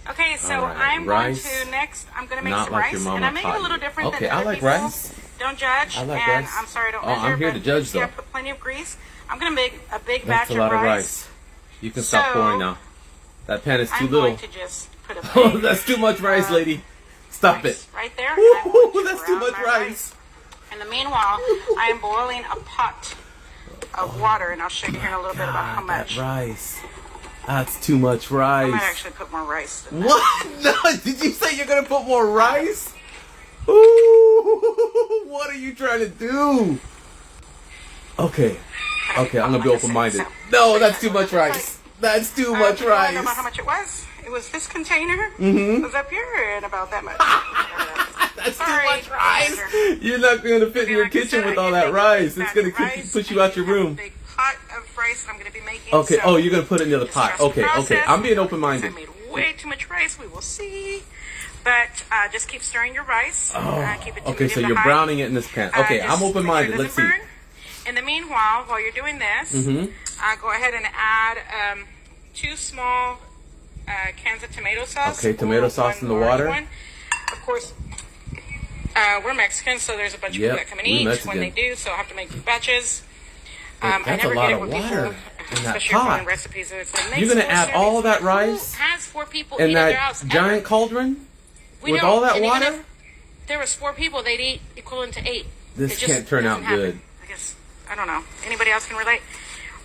Okay, so All right, I'm rice. going to next. I'm going to make Not some like rice, your mama and I make it a taught little you. different Okay, than I other like people. rice. Don't judge. I like and rice. I'm sorry, don't Oh, measure. I'm here to but judge, yeah, though. put plenty of grease. I'm going to make a big That's batch a lot of of rice. rice. You can stop pouring now. That pan is too I'm little. going to just put a Oh, big that's too much rice, lady. Stop rice it. right there. and I'm going Woo, to that's too brown much my rice. In the meanwhile, I am boiling a pot of water, and I'll show you here in a little bit about how much. That rice. That's too much I rice. might actually put more rice than that. What? No, did you say you're gonna put more rice? Ooh, what are you trying to do? Okay, I'm gonna be open-minded. No, that's too much rice. That's too much You wanna know about rice. how much it was? It was this container. Mm-hmm. Was up here and about that much. That's Sorry, too much rice. measure. You're not gonna fit in your Like I kitchen said, with I all did that make a rice. big It's gonna batch of rice. push you out your I have room. a big pot of rice that I'm going to be making. Okay. So Oh, you're gonna put it in the other just pot. trust the Okay. process. I'm being I open-minded. made way too much rice. We will see. But just keep stirring your rice. Keep it to Okay, so medium you're to high. browning it in this pan. Okay, Just I'm open-minded. make sure it Let's see. doesn't burn. In the meanwhile, while you're doing this, go ahead and add 2 small cans of tomato sauce. Okay, tomato or sauce in the one large water. one. Of course, we're Mexican, so there's a bunch of Yep, people that come and we eat Mexican. when they do, so I have to make big batches. I That's never a lot get it of when water people, in that especially foreign pot. recipes. And it's like, You're gonna makes add no all sense. that rice Who has 4 people in eat at their that house? giant Ever? cauldron We with don't. all that And even water? if there was 4 people, they'd eat equivalent to 8. This It just can't turn out doesn't happen. good. I guess I don't know. Anybody else can relate?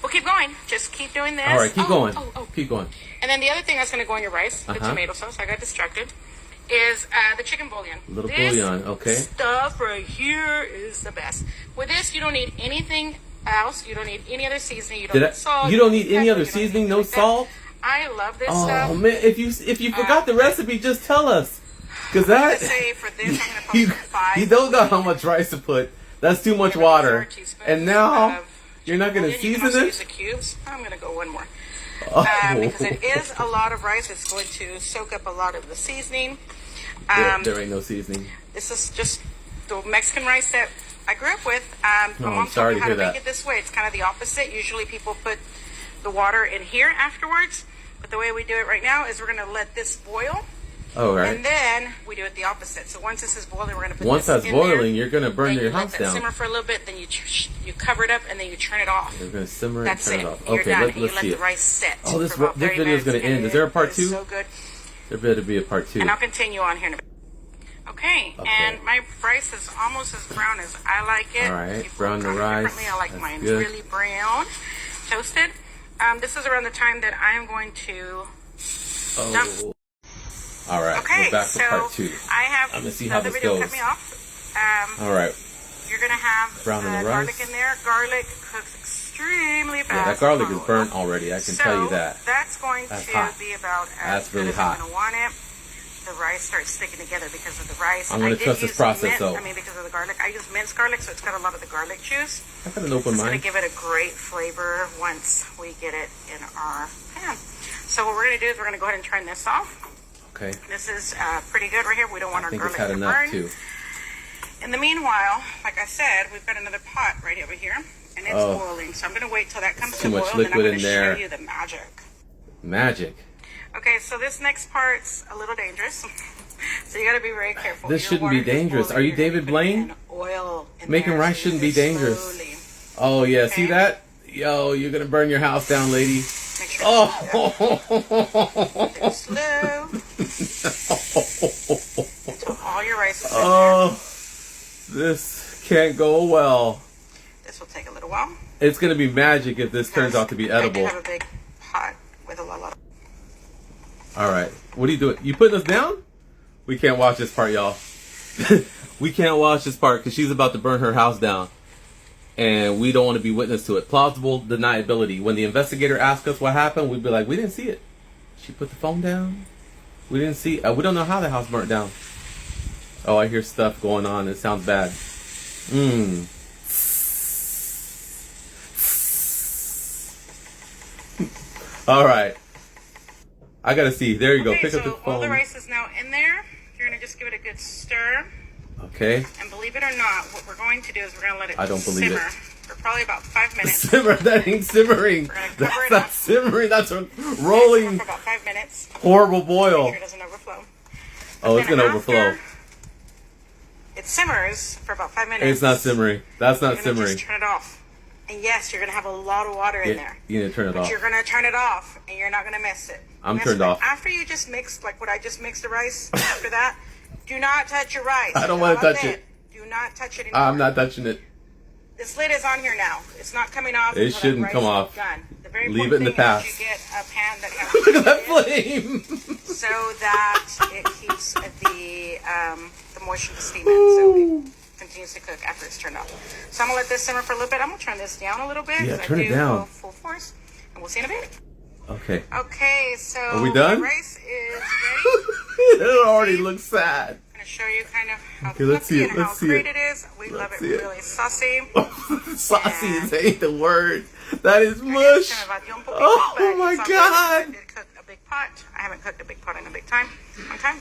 Well, keep going. Just keep doing this. All right, keep going. Oh. Keep going. And then the other thing that's going to go in your rice, the Uh-huh. tomato sauce, I got distracted, is the chicken bouillon. Little This bouillon, okay. stuff right here is the best. With this, you don't need anything else. You don't need any other seasoning. You don't need salt. You don't need any pepper, other you don't need seasoning, anything no like that. salt? I love this Oh stuff. man, if you forgot the recipe, just tell us. Cause I'm going that to say for this, I'm going to you, post 5. you don't know how much rice to put. That's too much water. And now you're not gonna You can season also it? use the cubes. I'm going to go one more. Oh. Because it is a lot of rice. It's going to soak up a lot of the seasoning. There ain't no seasoning. This is just the Mexican rice that I grew up with. My I'm mom sorry taught me to how hear to make that. it this way. It's kind of the opposite. Usually people put the water in here afterwards. But the way we do it right now is we're going to let this boil. Oh, right. And then we do it the opposite. So once this is boiling, we're going to put Once this that's in there. boiling, you're gonna burn Then your you let house that down. simmer for a little bit. Then you cover it up and then you turn it off. You're gonna simmer That's and turn it. it off. You're Okay, done. let's You let see the it. rice set. Oh, this for about this 30 video is gonna minutes, end. and Is there a part it 2? So good. There better be a part 2. And I'll continue on here in a bit. Okay, and my rice is almost as brown as I like it. All right, People brown the cook it rice. differently. I like That's mine good. really brown, toasted. This is around the time that I am going to. Oh. All right, Okay, we're back for so part 2. I have I'm gonna see how the this video goes. cut me off. All right. You're gonna have Browning the garlic rice. in there. Garlic cooks extremely fast. Yeah, that garlic is on burnt oil. already. I can So tell you that. That's going That's to hot. be about as That's really good as hot. I'm gonna want it. The rice starts sticking together because of the rice. I'm gonna I did trust this use process, mint, though. I mean, because of the garlic. I use minced garlic, so it's got a lot of the garlic juice. I got an open It's going mind. to give it a great flavor once we get it in our pan. So what we're going to do is we're going to go ahead and turn this off. Okay. This is pretty good right here. We don't want I our think it's garlic had to enough burn. too. In the meanwhile, like I said, we've got another pot right over here, and it's Oh. boiling. So I'm going to wait till that comes Too to much boil, and then I'm liquid going in to there. show you the magic. Magic. Okay, so this next part's a little dangerous. So you got to be very careful. This Your shouldn't be water is dangerous. boiling. Are you You're gonna David put Blaine? in Oil in Making there, rice so shouldn't you be do dangerous. slowly. Oh yeah, see Okay. that? Yo, you're gonna burn your house down, lady. Make sure Oh. it's slow. Until all your rice is in Oh, this can't go well. there. This will take a little while. It's gonna be magic if this turns out to be I do edible. have a big pot with a lot of. All right, what are you doing? You putting us down? We can't watch this part, y'all. We can't watch this part because she's about to burn her house down. And we don't want to be witness to it. Plausible deniability. When the investigator asks us what happened, we'd be like, we didn't see it. She put the phone down. We didn't see we don't know how the house burnt down. Oh, I hear stuff going on. It sounds bad. All right. I gotta see. There you go. Okay, Pick up the so all the phone. rice is now in there. You're gonna just give it a good stir. Okay. And believe it or not, what we're going to do is we're going to let it I don't believe simmer it. for probably about 5 minutes. Simmer, that ain't simmering. We're gonna cover That's it not up. simmering, that's a For rolling, about 5 minutes. horrible boil. Make sure it doesn't overflow. Oh, it's Then gonna overflow. after It simmers for about 5 minutes. It's not simmering. That's not You're gonna simmering. just turn it off. And yes, you're gonna have a lot of water in there. You need to turn it But off. you're gonna turn it off, and you're not gonna miss it. I'm Miss turned it. off. After you just mix, like what I just mixed the rice. After that, do not touch your rice. I don't wanna Stop touch it. Do not touch it anymore. I'm not touching it. This lid is on here now. It's not coming off. It until that shouldn't rice come is off. Done. The very Leave it in the important past. thing is you get a pan that has Look at that lid flame. so that it keeps the moisture to steam in. So it continues to cook after it's turned off. So I'm gonna let this simmer for a little bit. I'm gonna turn this down a little bit. Yeah, 'cause turn I it do down. go full force, and we'll see in a bit. Okay. Okay, so Are we done? the rice is ready. It already looks sad. I'm gonna show you kind of how Okay, let's see fluffy it, and let's how see great it. it is. We love Let's it see it. really saucy. Saucy Yeah. is ain't the word. That is Se mush. me batió un poquito, Oh but my it's all good. God. I did cook a big pot. I haven't cooked a big pot in a long time.